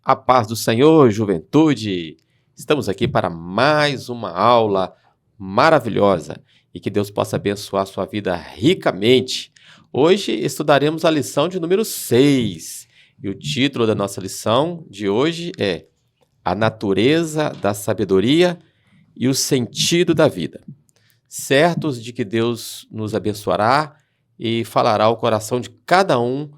A paz do Senhor, juventude! Estamos aqui para mais uma aula maravilhosa e que Deus possa abençoar sua vida ricamente. Hoje estudaremos a lição de número 6 e o título da nossa lição de hoje é A Natureza da Sabedoria e o Sentido da Vida. Certos de que Deus nos abençoará e falará ao coração de cada um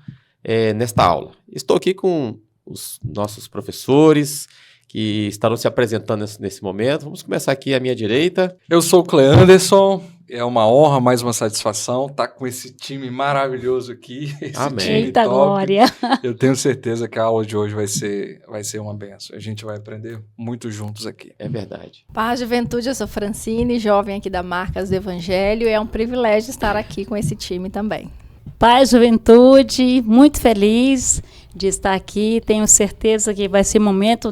nesta aula. Estou aqui com os nossos professores que estarão se apresentando nesse momento. Vamos começar aqui à minha direita. Eu sou o Cleanderson, é uma honra, mais uma satisfação estar com esse time maravilhoso aqui. Amém. Eita glória! Eu tenho certeza que a aula de hoje vai ser uma benção. A gente vai aprender muito juntos aqui. É verdade. Paz, juventude, eu sou Francine, jovem aqui da Marcas do Evangelho, e é um privilégio estar aqui com esse time também. Paz, juventude, muito feliz de estar aqui. Tenho certeza que vai ser um momento,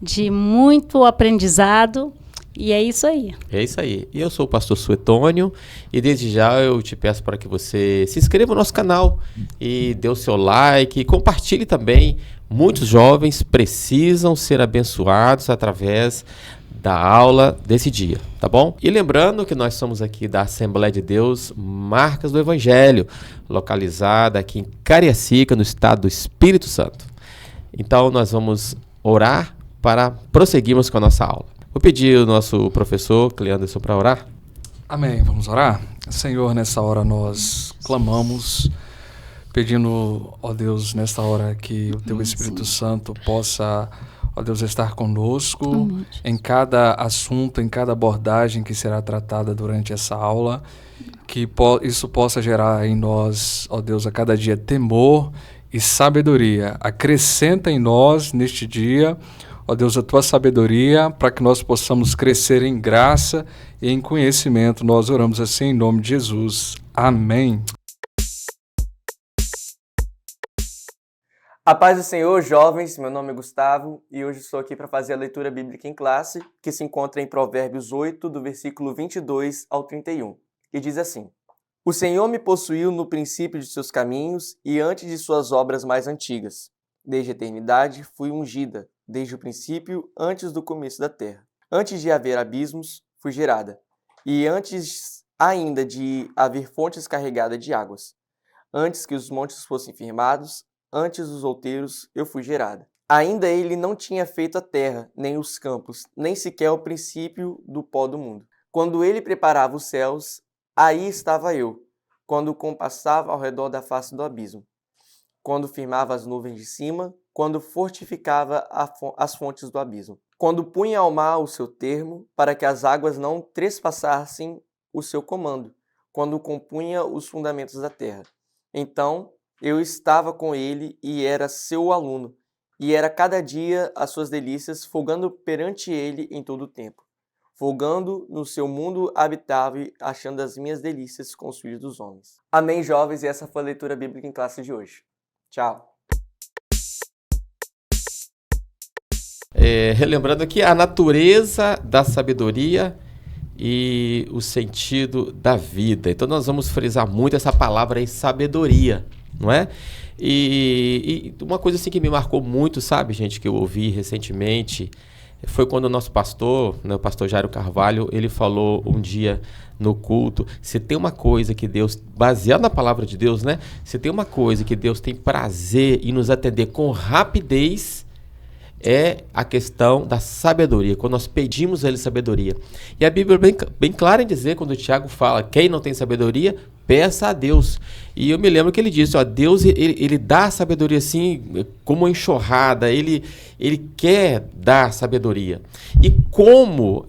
de muito aprendizado. E é isso aí. É isso aí. E eu sou o pastor Suetônio e desde já eu te peço para que você se inscreva no nosso canal e dê o seu like e compartilhe também. Muitos jovens precisam ser abençoados através da aula desse dia, tá bom? E lembrando que nós somos aqui da Assembleia de Deus Marcas do Evangelho, localizada aqui em Cariacica, no estado do Espírito Santo. Então nós vamos orar para prosseguirmos com a nossa aula. Vou pedir o nosso professor Cleanderson para orar. Amém, vamos orar? Senhor, nessa hora nós clamamos, pedindo, ó Deus, nesta hora que o Teu Espírito Santo possa, ó Deus, estar conosco em cada assunto, em cada abordagem que será tratada durante essa aula, que isso possa gerar em nós, ó Deus, a cada dia temor e sabedoria. Acrescenta em nós, neste dia, ó Deus, a Tua sabedoria, para que nós possamos crescer em graça e em conhecimento. Nós oramos assim em nome de Jesus. Amém. A paz do Senhor, jovens, meu nome é Gustavo e hoje estou aqui para fazer a leitura bíblica em classe, que se encontra em Provérbios 8, do versículo 22 ao 31, e diz assim: O Senhor me possuiu no princípio de seus caminhos e antes de suas obras mais antigas. Desde a eternidade fui ungida, desde o princípio, antes do começo da terra. Antes de haver abismos, fui gerada, e antes ainda de haver fontes carregadas de águas. Antes que os montes fossem firmados, antes dos outeiros, eu fui gerada. Ainda ele não tinha feito a terra, nem os campos, nem sequer o princípio do pó do mundo. Quando ele preparava os céus, aí estava eu, quando compassava ao redor da face do abismo. Quando firmava as nuvens de cima, quando fortificava as fontes do abismo. Quando punha ao mar o seu termo, para que as águas não trespassassem o seu comando. Quando compunha os fundamentos da terra. Então eu estava com ele e era seu aluno, e era cada dia as suas delícias, folgando perante ele em todo o tempo, folgando no seu mundo habitável, achando as minhas delícias com os filhos dos homens. Amém, jovens, e essa foi a leitura bíblica em classe de hoje. Tchau. Relembrando aqui a natureza da sabedoria e o sentido da vida. Então nós vamos frisar muito essa palavra aí, sabedoria, não é? E uma coisa assim que me marcou muito, sabe, gente, que eu ouvi recentemente, foi quando o nosso pastor, o pastor Jairo Carvalho, ele falou um dia no culto, se tem uma coisa que Deus, baseado na palavra de Deus, né? Se tem uma coisa que Deus tem prazer em nos atender com rapidez, é a questão da sabedoria, quando nós pedimos a Ele sabedoria. E a Bíblia é bem clara em dizer, quando o Tiago fala, quem não tem sabedoria, peça a Deus. E eu me lembro que ele disse, Deus ele dá sabedoria assim, como uma enxurrada, ele quer dar sabedoria. E como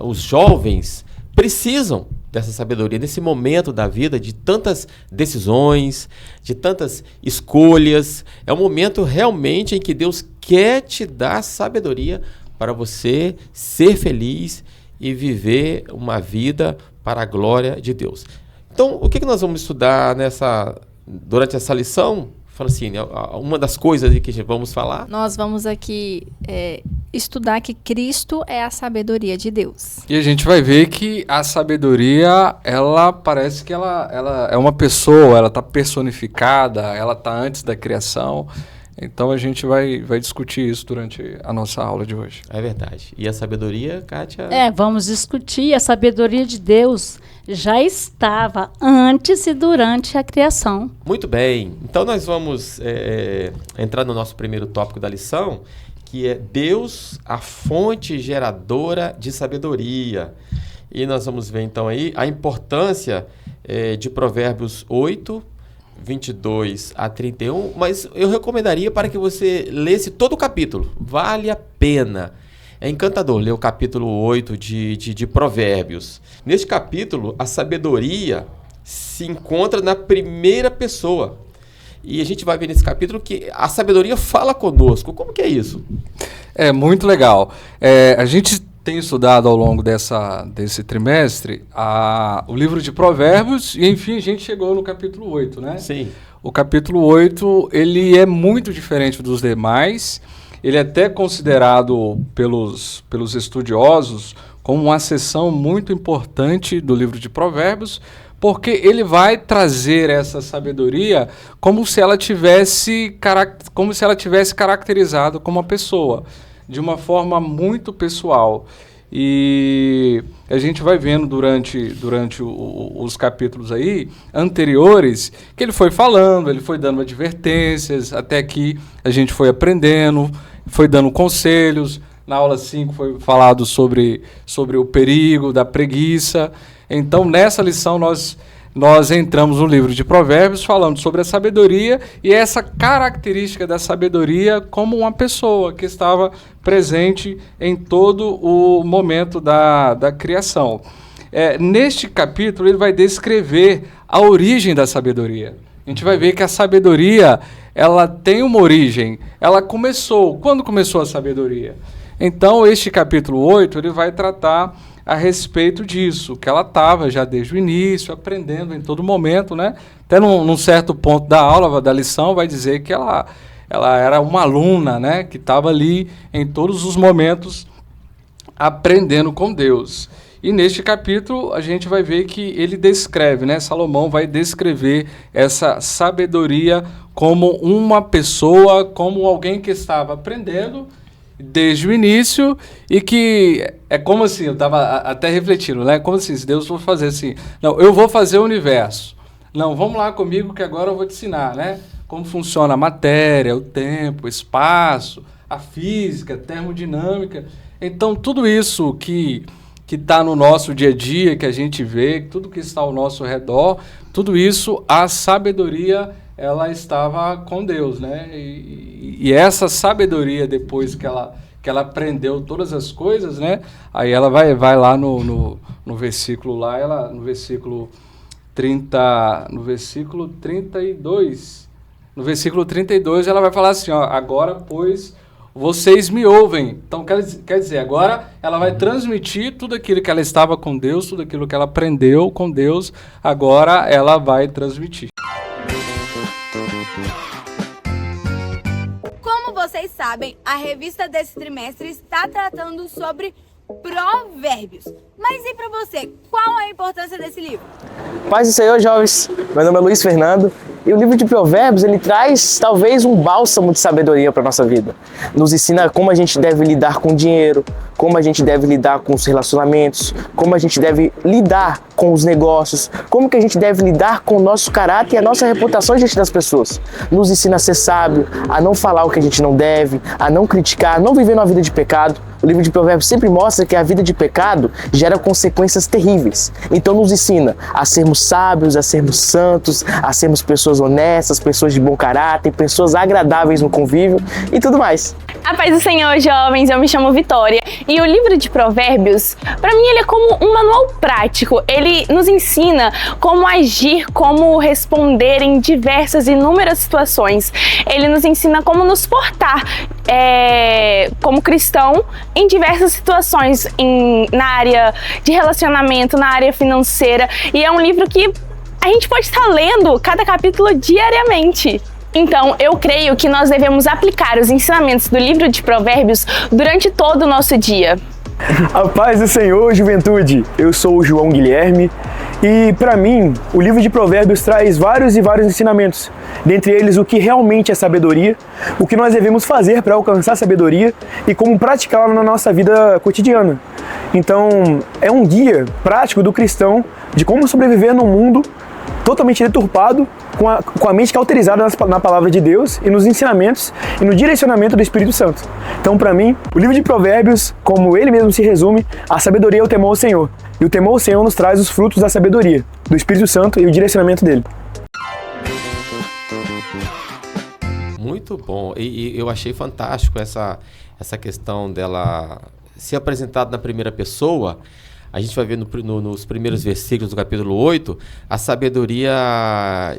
os jovens precisam dessa sabedoria, nesse momento da vida, de tantas decisões, de tantas escolhas, é um momento realmente em que Deus quer te dar sabedoria para você ser feliz e viver uma vida para a glória de Deus. Então, o que nós vamos estudar durante essa lição? Francine, uma das coisas que vamos falar. Nós vamos aqui estudar que Cristo é a sabedoria de Deus. E a gente vai ver que a sabedoria, ela parece que ela é uma pessoa, ela está personificada, ela está antes da criação. Então a gente vai discutir isso durante a nossa aula de hoje. É verdade. E a sabedoria, Kátia? Vamos discutir. A sabedoria de Deus já estava antes e durante a criação. Muito bem. Então nós vamos entrar no nosso primeiro tópico da lição, que é Deus, a fonte geradora de sabedoria. E nós vamos ver então aí a importância de Provérbios 8, 22 a 31, mas eu recomendaria para que você lesse todo o capítulo. Vale a pena. É encantador ler o capítulo 8 de Provérbios. Neste capítulo, a sabedoria se encontra na primeira pessoa. E a gente vai ver nesse capítulo que a sabedoria fala conosco. Como que é isso? É muito legal. A gente tem estudado ao longo desse trimestre o livro de Provérbios e, enfim, a gente chegou no capítulo 8, né? Sim. O capítulo 8, ele é muito diferente dos demais. Ele é até considerado pelos estudiosos como uma seção muito importante do livro de Provérbios, porque ele vai trazer essa sabedoria como se ela tivesse caracterizado como uma pessoa, de uma forma muito pessoal. E a gente vai vendo durante os capítulos aí anteriores que ele foi falando, ele foi dando advertências, até que a gente foi aprendendo, foi dando conselhos. Na aula 5 foi falado sobre o perigo da preguiça. Então, nessa lição, nós entramos no livro de Provérbios falando sobre a sabedoria e essa característica da sabedoria como uma pessoa que estava presente em todo o momento da criação. Neste capítulo, ele vai descrever a origem da sabedoria. A gente vai ver que a sabedoria, ela tem uma origem. Ela começou. Quando começou a sabedoria? Então, este capítulo 8, ele vai tratar a respeito disso, que ela estava já desde o início, aprendendo em todo momento, né? Até num certo ponto da aula, da lição, vai dizer que ela era uma aluna, né? Que estava ali em todos os momentos aprendendo com Deus. E neste capítulo a gente vai ver que ele descreve, né? Salomão vai descrever essa sabedoria como uma pessoa, como alguém que estava aprendendo desde o início e que é como assim, eu estava até refletindo, né? Como assim, se Deus for fazer assim, não, eu vou fazer o universo. Não, vamos lá comigo que agora eu vou te ensinar, né? Como funciona a matéria, o tempo, o espaço, a física, a termodinâmica. Então, tudo isso que está no nosso dia a dia, que a gente vê, tudo que está ao nosso redor, tudo isso, a sabedoria, ela estava com Deus, né? E essa sabedoria, depois que ela aprendeu todas as coisas, né? Aí ela vai lá no versículo lá, no versículo 32. No versículo 32 ela vai falar assim, ó, agora, pois, vocês me ouvem. Então, quer dizer, agora ela vai transmitir tudo aquilo que ela estava com Deus, tudo aquilo que ela aprendeu com Deus, agora ela vai transmitir. Como vocês sabem, a revista desse trimestre está tratando sobre Provérbios. Mas e para você, qual a importância desse livro? Paz do Senhor, jovens. Meu nome é Luiz Fernando e o livro de Provérbios, ele traz talvez um bálsamo de sabedoria para a nossa vida. Nos ensina como a gente deve lidar com o dinheiro, como a gente deve lidar com os relacionamentos, como a gente deve lidar com os negócios, como que a gente deve lidar com o nosso caráter e a nossa reputação diante das pessoas. Nos ensina a ser sábio, a não falar o que a gente não deve, a não criticar, a não viver uma vida de pecado. O livro de Provérbios sempre mostra que a vida de pecado gera consequências terríveis. Então nos ensina a sermos sábios, a sermos santos, a sermos pessoas honestas, pessoas de bom caráter, pessoas agradáveis no convívio e tudo mais. A paz do Senhor, jovens, eu me chamo Vitória e o livro de Provérbios, para mim ele é como um manual prático. Ele nos ensina como agir, como responder em diversas e inúmeras situações. Ele nos ensina como nos portar como cristão em diversas situações, na área de relacionamento, na área financeira. E é um livro que a gente pode estar lendo cada capítulo diariamente. Então, eu creio que nós devemos aplicar os ensinamentos do livro de Provérbios durante todo o nosso dia. A paz do Senhor, juventude! Eu sou o João Guilherme E para mim, o livro de Provérbios traz vários e vários ensinamentos. Dentre eles, o que realmente é sabedoria, o que nós devemos fazer para alcançar sabedoria e como praticá-la na nossa vida cotidiana. Então, é um guia prático do cristão de como sobreviver num mundo totalmente deturpado, com a mente cauterizada na palavra de Deus e nos ensinamentos e no direcionamento do Espírito Santo. Então, para mim, o livro de Provérbios, como ele mesmo se resume, a sabedoria é o temor ao Senhor. E o temor ao Senhor nos traz os frutos da sabedoria, do Espírito Santo e o direcionamento dele. Muito bom. E eu achei fantástico essa questão dela ser apresentada na primeira pessoa. A gente vai ver nos primeiros versículos do capítulo 8, a sabedoria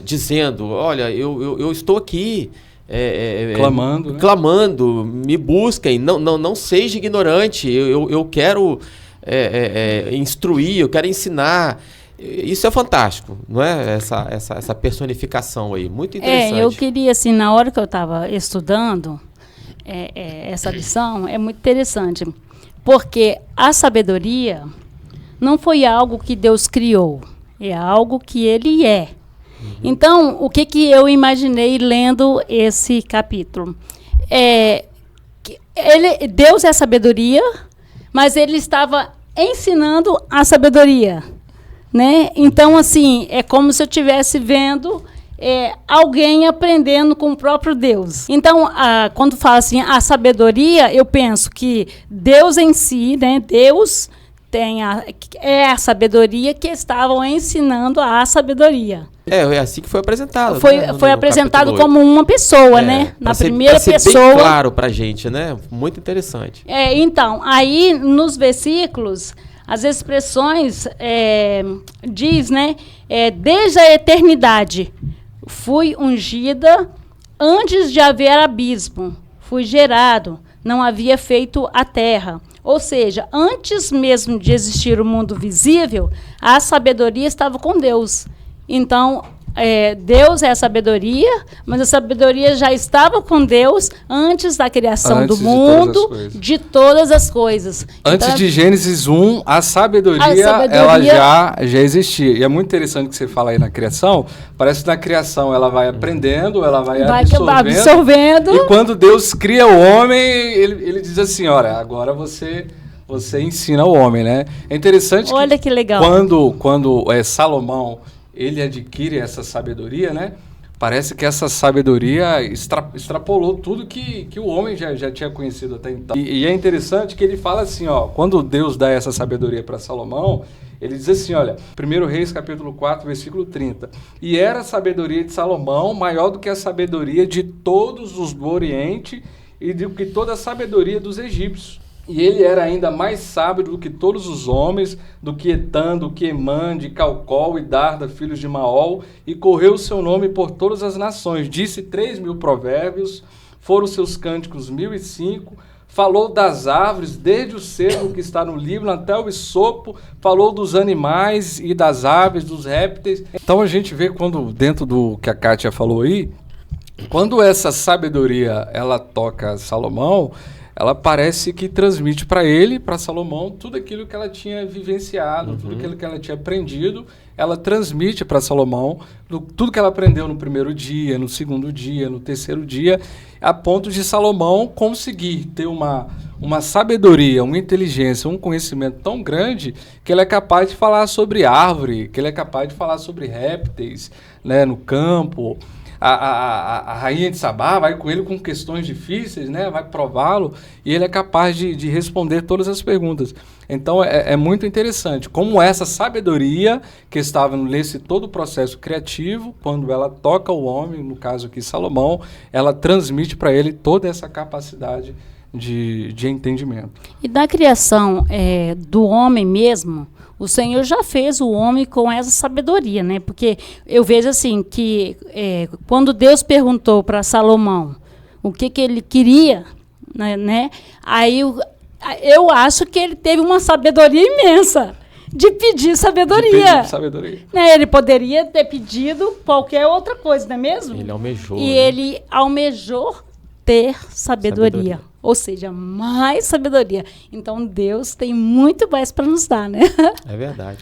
dizendo, olha, eu estou aqui clamando, né? Clamando, me busquem, não seja ignorante, eu quero instruir, eu quero ensinar. Isso é fantástico, não é? Essa personificação aí, muito interessante. Eu queria, assim, na hora que eu estava estudando essa lição, é muito interessante, porque a sabedoria não foi algo que Deus criou, é algo que Ele é. Então, o que eu imaginei lendo esse capítulo? Deus é sabedoria, mas Ele estava ensinando a sabedoria, né? Então, assim, é como se eu estivesse vendo alguém aprendendo com o próprio Deus. Então, quando fala assim, a sabedoria, eu penso que Deus em si, né? Deus é a sabedoria que estavam ensinando a sabedoria. É assim que foi apresentado. Foi apresentado como uma pessoa, né? Na primeira pessoa. Bem claro pra gente, né? Muito interessante. Então, aí nos versículos, as expressões diz, né? Desde a eternidade fui ungida antes de haver abismo. Fui gerado, não havia feito a terra. Ou seja, antes mesmo de existir o mundo visível, a sabedoria estava com Deus. Então, Deus é a sabedoria, mas a sabedoria já estava com Deus antes da criação do mundo, de todas as coisas. Antes então, de Gênesis 1, a sabedoria ela já existia. E é muito interessante que você fala aí na criação. Parece que na criação ela vai aprendendo, ela vai absorvendo. E quando Deus cria o homem, ele diz assim, olha, agora você ensina o homem, né? É interessante que legal. Quando Salomão ele adquire essa sabedoria, né? Parece que essa sabedoria extrapolou tudo que o homem já tinha conhecido até então. E é interessante que ele fala assim, quando Deus dá essa sabedoria para Salomão, ele diz assim, olha, 1 Reis capítulo 4, versículo 30. E era a sabedoria de Salomão maior do que a sabedoria de todos os do Oriente e do que toda a sabedoria dos egípcios. E ele era ainda mais sábio do que todos os homens, do que Etã, do que Emã, de Calcol e Darda, filhos de Maol, e correu o seu nome por todas as nações. Disse 3.000 provérbios, foram seus cânticos 1.005, falou das árvores, desde o cedro que está no livro até o isopo, falou dos animais e das aves, dos répteis. Então a gente vê quando, dentro do que a Kátia falou aí, quando essa sabedoria ela toca Salomão, ela parece que transmite para ele, para Salomão, tudo aquilo que ela tinha vivenciado, tudo aquilo que ela tinha aprendido, ela transmite para Salomão tudo que ela aprendeu no primeiro dia, no segundo dia, no terceiro dia, a ponto de Salomão conseguir ter uma sabedoria, uma inteligência, um conhecimento tão grande que ele é capaz de falar sobre árvore, que ele é capaz de falar sobre répteis, né, no campo. A rainha de Sabá vai com ele com questões difíceis, né? Vai prová-lo e ele é capaz de responder todas as perguntas. Então é muito interessante como essa sabedoria que estava nesse todo o processo criativo, quando ela toca o homem, no caso aqui Salomão, ela transmite para ele toda essa capacidade de entendimento. E da criação do homem mesmo, o Senhor já fez o homem com essa sabedoria, né? Porque eu vejo assim que quando Deus perguntou para Salomão o que ele queria, né? Aí eu acho que ele teve uma sabedoria imensa de pedir sabedoria. Né? Ele poderia ter pedido qualquer outra coisa, não é mesmo? Ele almejou. E ele almejou ter sabedoria. Ou seja, mais sabedoria. Então, Deus tem muito mais para nos dar, né? É verdade.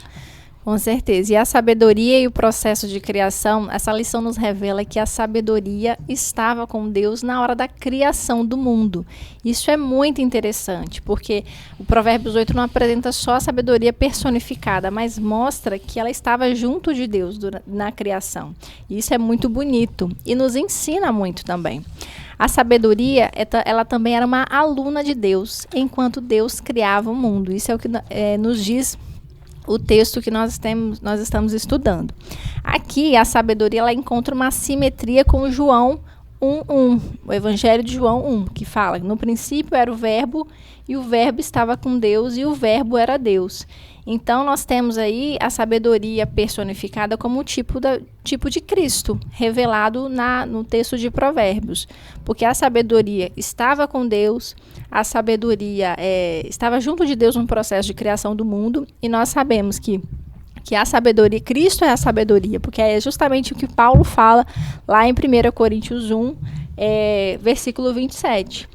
Com certeza. E a sabedoria e o processo de criação, essa lição nos revela que a sabedoria estava com Deus na hora da criação do mundo. Isso é muito interessante, porque o Provérbios 8 não apresenta só a sabedoria personificada, mas mostra que ela estava junto de Deus na criação. E isso é muito bonito e nos ensina muito também. A sabedoria, ela também era uma aluna de Deus, enquanto Deus criava o mundo. Isso é o que nos diz o texto que nós estamos estudando. Aqui, a sabedoria ela encontra uma simetria com João 1:1, o Evangelho de João 1, que fala: no princípio era o Verbo, e o Verbo estava com Deus, e o Verbo era Deus. Então, nós temos aí a sabedoria personificada como o tipo de Cristo, revelado no texto de Provérbios. Porque a sabedoria estava com Deus, a sabedoria estava junto de Deus no processo de criação do mundo, e nós sabemos que a sabedoria, Cristo é a sabedoria, porque é justamente o que Paulo fala lá em 1 Coríntios 1, versículo 27.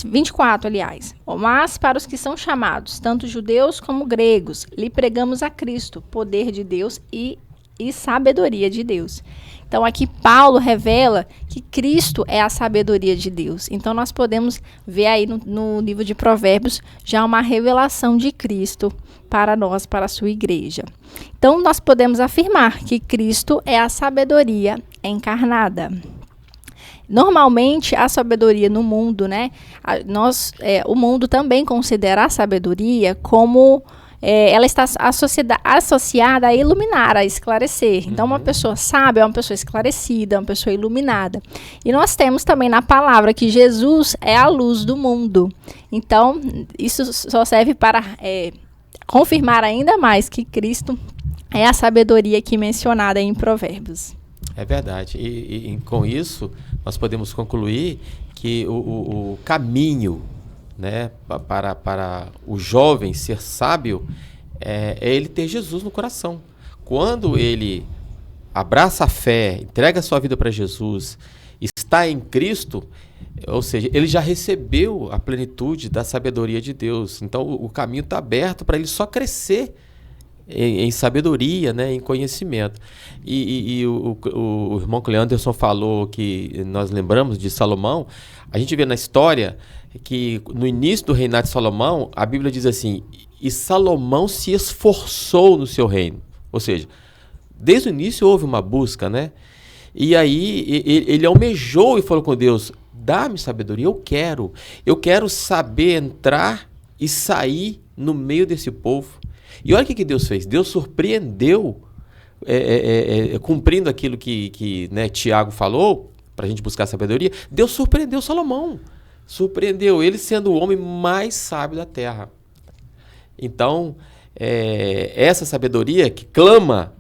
24, aliás. Mas para os que são chamados, tanto judeus como gregos, lhe pregamos a Cristo, poder de Deus e sabedoria de Deus. Então aqui Paulo revela que Cristo é a sabedoria de Deus. Então nós podemos ver aí no livro de Provérbios já uma revelação de Cristo para nós, para a sua igreja. Então nós podemos afirmar que Cristo é a sabedoria encarnada. Normalmente, a sabedoria no mundo, né? O mundo também considera a sabedoria como ela está associada a iluminar, a esclarecer. Então, uma pessoa sábia é uma pessoa esclarecida, uma pessoa iluminada. E nós temos também na palavra que Jesus é a luz do mundo. Então, isso só serve para confirmar ainda mais que Cristo é a sabedoria aqui mencionada em Provérbios. É verdade. E com isso, nós podemos concluir que o caminho, né, para o jovem ser sábio é ele ter Jesus no coração. Quando ele abraça a fé, entrega a sua vida para Jesus, está em Cristo, ou seja, ele já recebeu a plenitude da sabedoria de Deus. Então o caminho está aberto para ele só crescer em sabedoria, né, em conhecimento. E o irmão Cleanderson falou que nós lembramos de Salomão. A gente vê na história que no início do reinado de Salomão, a Bíblia diz assim: e Salomão se esforçou no seu reino. Ou seja, desde o início houve uma busca, né? E aí ele almejou e falou com Deus: dá-me sabedoria, eu quero saber entrar e sair no meio desse povo. E olha o que Deus fez. Deus surpreendeu, cumprindo aquilo que né, Tiago falou, para a gente buscar sabedoria. Deus surpreendeu Salomão. Surpreendeu ele sendo o homem mais sábio da terra. Então, essa sabedoria que clama,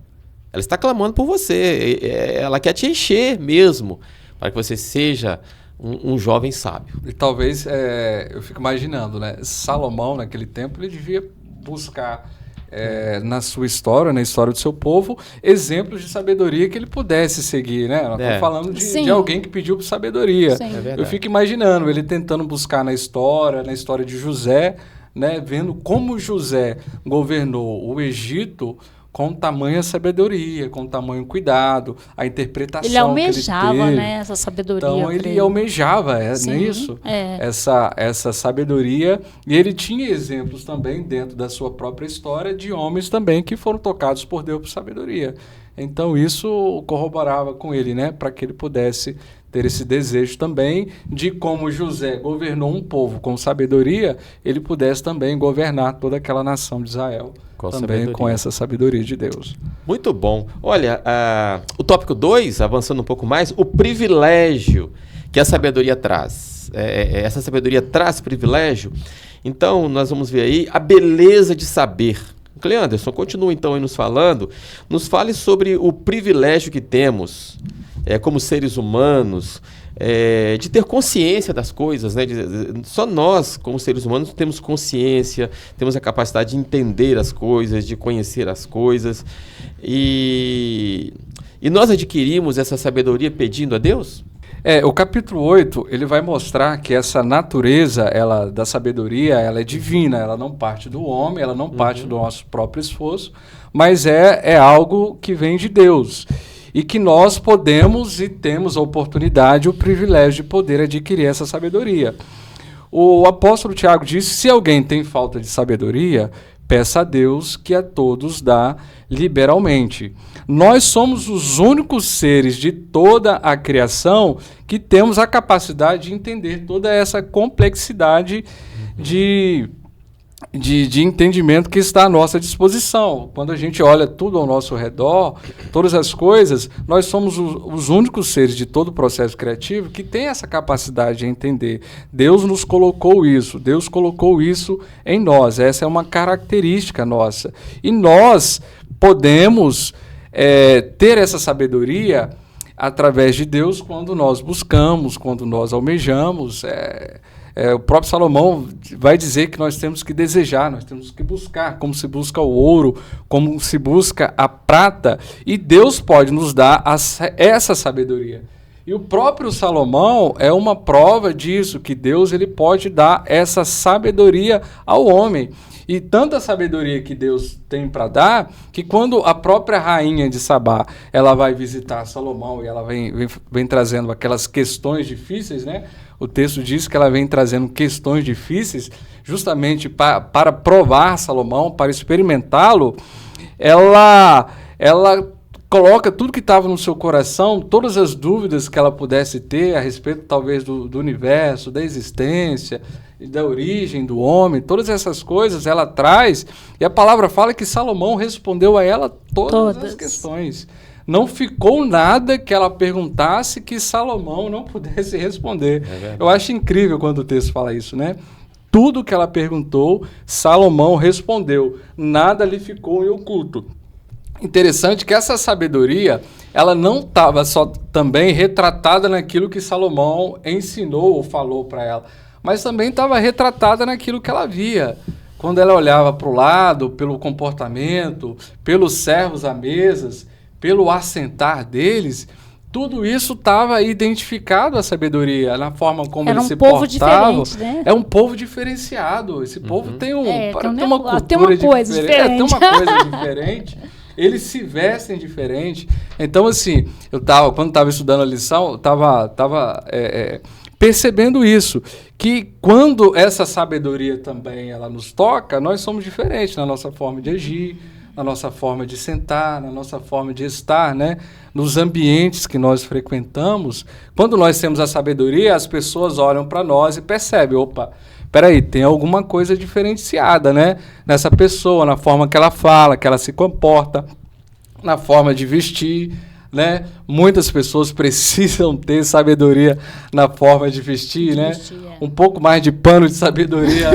ela está clamando por você. Ela quer te encher mesmo, para que você seja um jovem sábio. E talvez, eu fico imaginando, né? Salomão, naquele tempo, ele devia buscar na sua história, na história do seu povo, exemplos de sabedoria que ele pudesse seguir, né? Nós estamos falando de alguém que pediu sabedoria. Eu fico imaginando ele tentando buscar na história de José, né? Vendo como José governou o Egito com tamanha sabedoria, com tamanho cuidado, a interpretação ele almejava, que ele teve. Né, essa sabedoria. Então ele almejava, não é isso? Essa sabedoria, e ele tinha exemplos também dentro da sua própria história de homens também que foram tocados por Deus por sabedoria. Então isso corroborava com ele, né, para que ele pudesse ter esse desejo também de, como José governou um povo com sabedoria, ele pudesse também governar toda aquela nação de Israel. Também com essa sabedoria de Deus. Muito bom. Olha, o tópico 2, avançando um pouco mais, o privilégio que a sabedoria traz. Essa sabedoria traz privilégio. Então, nós vamos ver aí a beleza de saber. Cleanderson, continua então aí nos falando. Nos fale sobre o privilégio que temos como seres humanos, de ter consciência das coisas, né? Só nós, como seres humanos, temos consciência, temos a capacidade de entender as coisas, de conhecer as coisas. E nós adquirimos essa sabedoria pedindo a Deus? O capítulo 8, ele vai mostrar que essa natureza da sabedoria, ela é divina, ela não parte do homem, ela não parte do nosso próprio esforço, mas é algo que vem de Deus. E que nós podemos e temos a oportunidade, o privilégio de poder adquirir essa sabedoria. O apóstolo Tiago disse: se alguém tem falta de sabedoria, peça a Deus, que a todos dá liberalmente. Nós somos os únicos seres de toda a criação que temos a capacidade de entender toda essa complexidade de entendimento que está à nossa disposição. Quando a gente olha tudo ao nosso redor, todas as coisas, nós somos os únicos seres de todo o processo criativo que tem essa capacidade de entender. Deus nos colocou isso, Deus colocou isso em nós, essa é uma característica nossa. E nós podemos ter essa sabedoria através de Deus quando nós buscamos, quando nós almejamos. O próprio Salomão vai dizer que nós temos que desejar, nós temos que buscar, como se busca o ouro, como se busca a prata, e Deus pode nos dar essa sabedoria. E o próprio Salomão é uma prova disso, que Deus ele pode dar essa sabedoria ao homem. E tanta sabedoria que Deus tem para dar, que quando a própria rainha de Sabá ela vai visitar Salomão e ela vem trazendo aquelas questões difíceis, né? O texto diz que ela vem trazendo questões difíceis justamente para provar Salomão, para experimentá-lo. Ela coloca tudo que estava no seu coração, todas as dúvidas que ela pudesse ter a respeito talvez do universo, da existência, da origem do homem, todas essas coisas ela traz, e a palavra fala que Salomão respondeu a ela todas as questões. Não ficou nada que ela perguntasse que Salomão não pudesse responder. Eu acho incrível quando o texto fala isso, né? Tudo que ela perguntou, Salomão respondeu. Nada lhe ficou em oculto. Interessante que essa sabedoria, ela não estava só também retratada naquilo que Salomão ensinou ou falou para ela, mas também estava retratada naquilo que ela via. Quando ela olhava para o lado, pelo comportamento, pelos servos à mesas, pelo assentar deles, tudo isso estava identificado a sabedoria, na forma como eles se portavam. Né? É um povo diferenciado. Esse povo tem uma cultura diferente. Tem uma coisa diferente. Eles se vestem diferente. Então, assim, quando estava estudando a lição, eu estava percebendo isso, que quando essa sabedoria também ela nos toca, nós somos diferentes na nossa forma de agir, na nossa forma de sentar, na nossa forma de estar, né? Nos ambientes que nós frequentamos. Quando nós temos a sabedoria, as pessoas olham para nós e percebem, opa, peraí, tem alguma coisa diferenciada, né? Nessa pessoa, na forma que ela fala, que ela se comporta, na forma de vestir, né? Muitas pessoas precisam ter sabedoria na forma de vestir, né? Um pouco mais de pano de sabedoria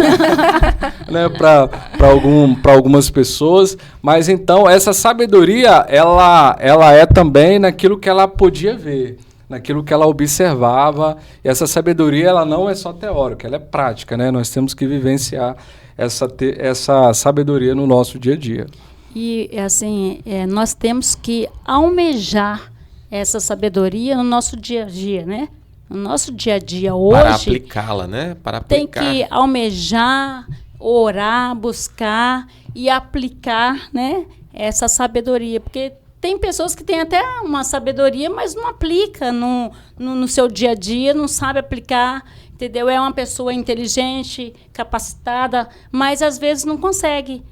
né? para algumas pessoas. Mas então essa sabedoria ela é também naquilo que ela podia ver, naquilo que ela observava. E essa sabedoria ela não é só teórica, ela é prática, né? Nós temos que vivenciar essa sabedoria no nosso dia a dia. E, assim, nós temos que almejar essa sabedoria no nosso dia a dia, né? No nosso dia a dia hoje... Para aplicá-la, né? Para aplicar. Tem que almejar, orar, buscar e aplicar, né? Essa sabedoria. Porque tem pessoas que têm até uma sabedoria, mas não aplica no seu dia a dia, não sabe aplicar, entendeu? É uma pessoa inteligente, capacitada, mas às vezes não consegue.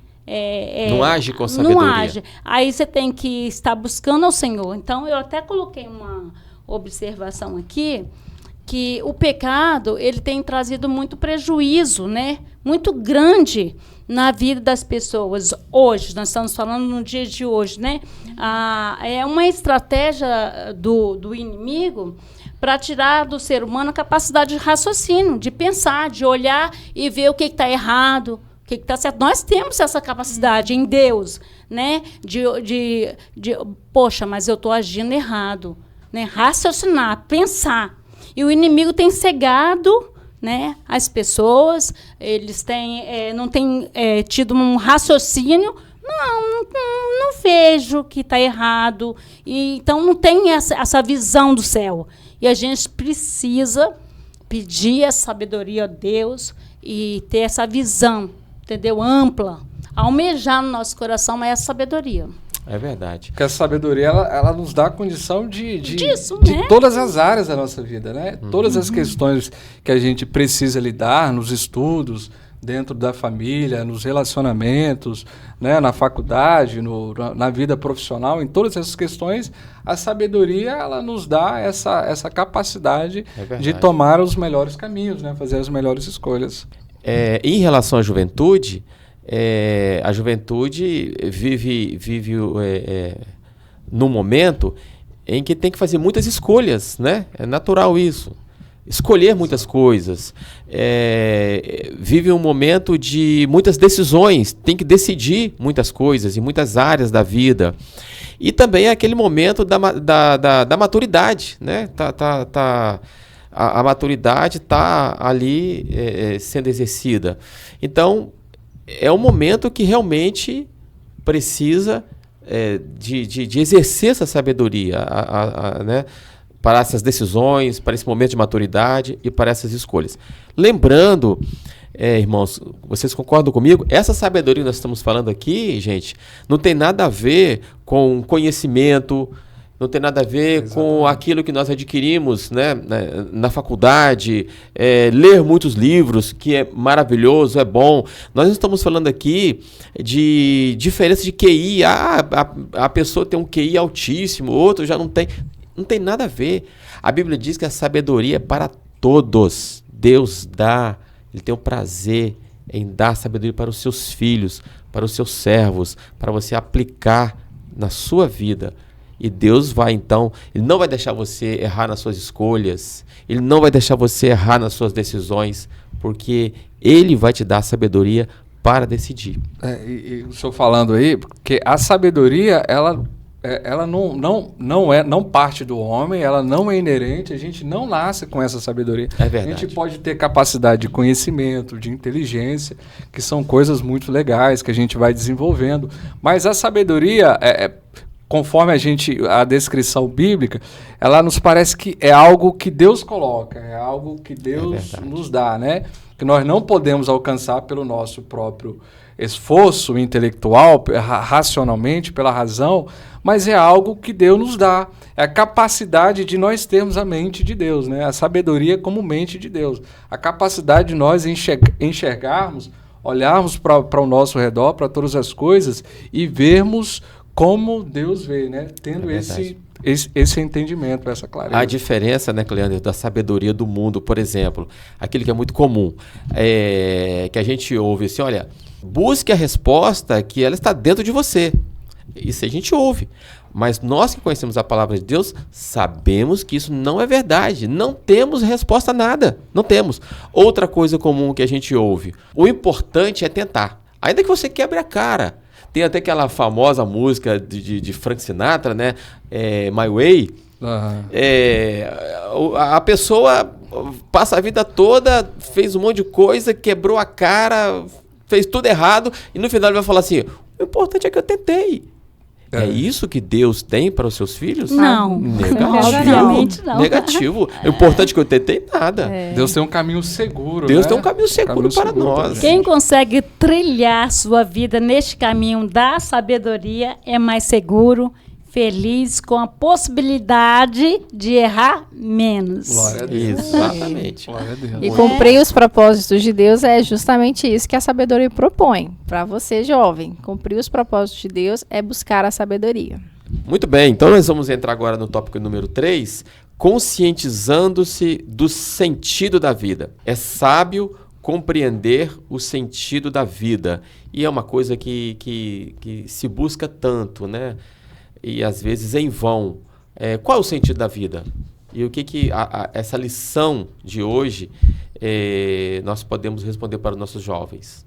Não age com sabedoria. Não age. Aí você tem que estar buscando ao Senhor. Então, eu até coloquei uma observação aqui, que o pecado ele tem trazido muito prejuízo, né? Muito grande na vida das pessoas. Hoje, nós estamos falando no dia de hoje, né? É uma estratégia do inimigo para tirar do ser humano a capacidade de raciocínio, de pensar, de olhar e ver o que está errado, o que está certo. Nós temos essa capacidade em Deus, né? Poxa, mas eu estou agindo errado, né? Raciocinar, pensar. E o inimigo tem cegado, né, as pessoas. Eles não têm tido um raciocínio. Não vejo que está errado. Então não tem essa visão do céu. E a gente precisa pedir a sabedoria a Deus e ter essa visão, entendeu? Ampla. Almejar no nosso coração é essa sabedoria. É verdade. Porque a sabedoria, ela nos dá a condição Disso, de né? todas as áreas da nossa vida, né? Todas as questões que a gente precisa lidar nos estudos, dentro da família, nos relacionamentos, né? Na faculdade, na vida profissional, em todas essas questões, a sabedoria, ela nos dá essa capacidade de tomar os melhores caminhos, né? Fazer as melhores escolhas. Em relação à juventude, a juventude vive num momento em que tem que fazer muitas escolhas, né? É natural isso. Escolher muitas coisas. Vive um momento de muitas decisões. Tem que decidir muitas coisas em muitas áreas da vida. E também é aquele momento da maturidade, né? A maturidade está ali sendo exercida. Então, é um momento que realmente precisa de exercer essa sabedoria, né, para essas decisões, para esse momento de maturidade e para essas escolhas. Lembrando, irmãos, vocês concordam comigo? Essa sabedoria que nós estamos falando aqui, gente, não tem nada a ver com conhecimento, não tem nada a ver com aquilo que nós adquirimos, né, na faculdade, ler muitos livros, que é maravilhoso, é bom. Nós não estamos falando aqui de diferença de QI. A pessoa tem um QI altíssimo, outro já não tem. Não tem nada a ver. A Bíblia diz que a sabedoria é para todos. Deus dá, Ele tem o prazer em dar sabedoria para os seus filhos, para os seus servos, para você aplicar na sua vida. E Deus vai, então, Ele não vai deixar você errar nas suas escolhas, Ele não vai deixar você errar nas suas decisões, porque Ele vai te dar sabedoria para decidir. E o senhor falando aí, porque a sabedoria, ela não parte do homem, ela não é inerente, a gente não nasce com essa sabedoria. É verdade. A gente pode ter capacidade de conhecimento, de inteligência, que são coisas muito legais que a gente vai desenvolvendo, mas a sabedoria conforme a descrição bíblica, ela nos parece que é algo que Deus coloca, é algo que Deus nos dá, né? Que nós não podemos alcançar pelo nosso próprio esforço intelectual, racionalmente, pela razão, mas é algo que Deus nos dá. É a capacidade de nós termos a mente de Deus, né? A sabedoria como mente de Deus. A capacidade de nós enxergarmos, olharmos para o nosso redor, para todas as coisas e vermos como Deus vê, né? Tendo esse entendimento, essa clareza. A diferença, né, Cleandro, da sabedoria do mundo, por exemplo, aquilo que é muito comum, que a gente ouve assim, olha, busque a resposta que ela está dentro de você. Isso a gente ouve. Mas nós que conhecemos a palavra de Deus, sabemos que isso não é verdade. Não temos resposta a nada. Não temos. Outra coisa comum que a gente ouve, o importante é tentar. Ainda que você quebre a cara. Tem até aquela famosa música de Frank Sinatra, né? My Way. A pessoa passa a vida toda, fez um monte de coisa, quebrou a cara, fez tudo errado, e no final ele vai falar assim, o importante é que eu tentei. É isso que Deus tem para os seus filhos? Não. Obviamente não. Negativo. O importante é que eu tentei, nada. Deus tem um caminho seguro. Deus tem um caminho seguro para nós. Quem consegue trilhar sua vida neste caminho da sabedoria é mais seguro, feliz, com a possibilidade de errar menos. Glória a Deus. Exatamente. Glória a Deus. E cumprir os propósitos de Deus é justamente isso que a sabedoria propõe. Para você, jovem, cumprir os propósitos de Deus é buscar a sabedoria. Muito bem, então nós vamos entrar agora no tópico número 3, conscientizando-se do sentido da vida. É sábio compreender o sentido da vida. E é uma coisa que se busca tanto, né? E às vezes em vão. Qual é o sentido da vida? E o que essa lição de hoje nós podemos responder para os nossos jovens?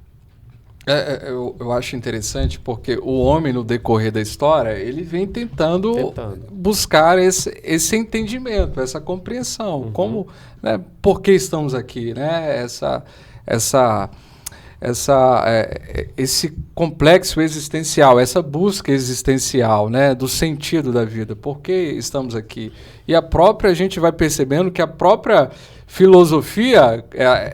Eu acho interessante porque o homem, no decorrer da história, ele vem tentando buscar esse entendimento, essa compreensão. Como, né, por que estamos aqui? Né? esse complexo existencial, essa busca existencial, né, do sentido da vida. Por que estamos aqui? E a gente vai percebendo que a própria filosofia,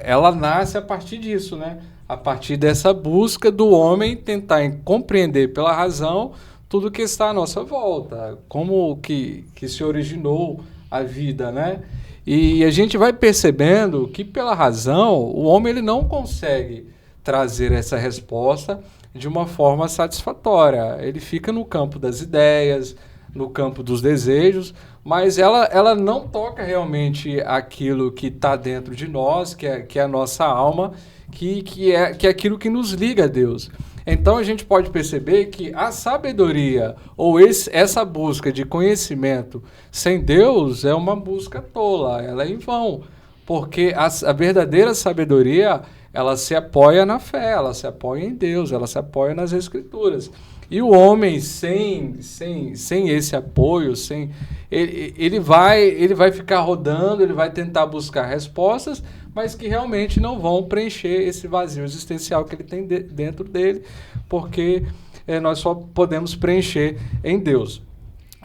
ela nasce a partir disso, né? A partir dessa busca do homem tentar compreender pela razão tudo que está à nossa volta, como que se originou a vida, né? E a gente vai percebendo que pela razão o homem ele não consegue trazer essa resposta de uma forma satisfatória. Ele fica no campo das ideias, no campo dos desejos, mas ela não toca realmente aquilo que está dentro de nós, que é a nossa alma, que é aquilo que nos liga a Deus. Então a gente pode perceber que a sabedoria ou essa busca de conhecimento sem Deus é uma busca tola, ela é em vão, porque a verdadeira sabedoria ela se apoia na fé, ela se apoia em Deus, ela se apoia nas Escrituras. E o homem sem esse apoio, ele vai ficar rodando, ele vai tentar buscar respostas, mas que realmente não vão preencher esse vazio existencial que ele tem dentro dele, porque nós só podemos preencher em Deus.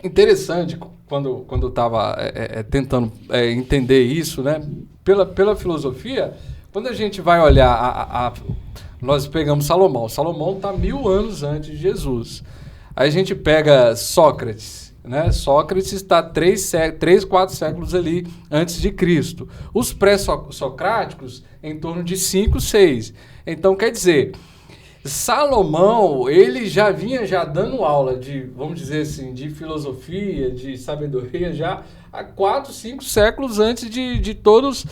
Interessante, quando eu estava tentando entender isso, né, pela filosofia, quando a gente vai olhar nós pegamos Salomão. Salomão está 1000 anos antes de Jesus. Aí a gente pega Sócrates, né? Sócrates está 4 séculos ali antes de Cristo. Os pré-socráticos em torno de 5, 6. Então, quer dizer, Salomão, ele já vinha dando aula de, vamos dizer assim, de filosofia, de sabedoria, já há 4, 5 séculos antes de todos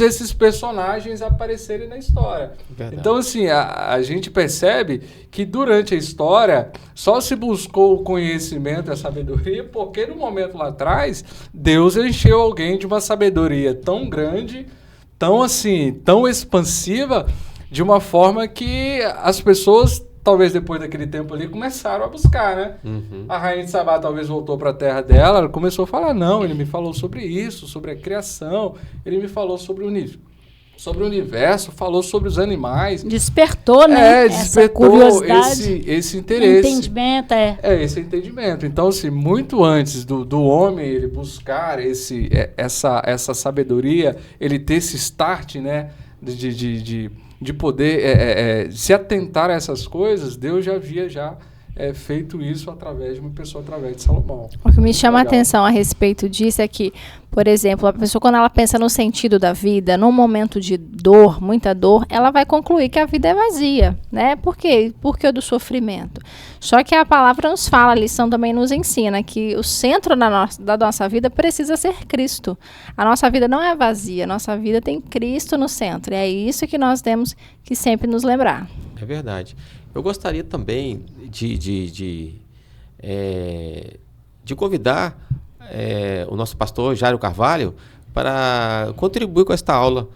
esses personagens aparecerem na história. Verdade. Então, assim, a gente percebe que durante a história só se buscou o conhecimento e a sabedoria porque no momento lá atrás, Deus encheu alguém de uma sabedoria tão grande, tão expansiva, de uma forma que as pessoas, talvez depois daquele tempo ali, começaram a buscar, né? Uhum. A rainha de Sabá talvez voltou para a terra dela, ela começou a falar, não, ele me falou sobre isso, sobre a criação, ele me falou sobre o universo, falou sobre os animais. Despertou, né? Despertou essa curiosidade, esse interesse. Entendimento, esse entendimento. Então, assim, muito antes do homem ele buscar essa sabedoria, ele ter esse start, né? De poder se atentar a essas coisas, Deus já havia feito isso através de uma pessoa, através de Salomão. O que me chama a atenção a respeito disso é que, por exemplo, a pessoa quando ela pensa no sentido da vida, num momento de dor, muita dor, ela vai concluir que a vida é vazia, né? Por quê? Porque do sofrimento. Só que a palavra nos fala, a lição também nos ensina que o centro da nossa vida precisa ser Cristo. A nossa vida não é vazia, a nossa vida tem Cristo no centro. E é isso que nós temos que sempre nos lembrar. É verdade. Eu gostaria também de convidar o nosso pastor Jairo Carvalho para contribuir com esta aula,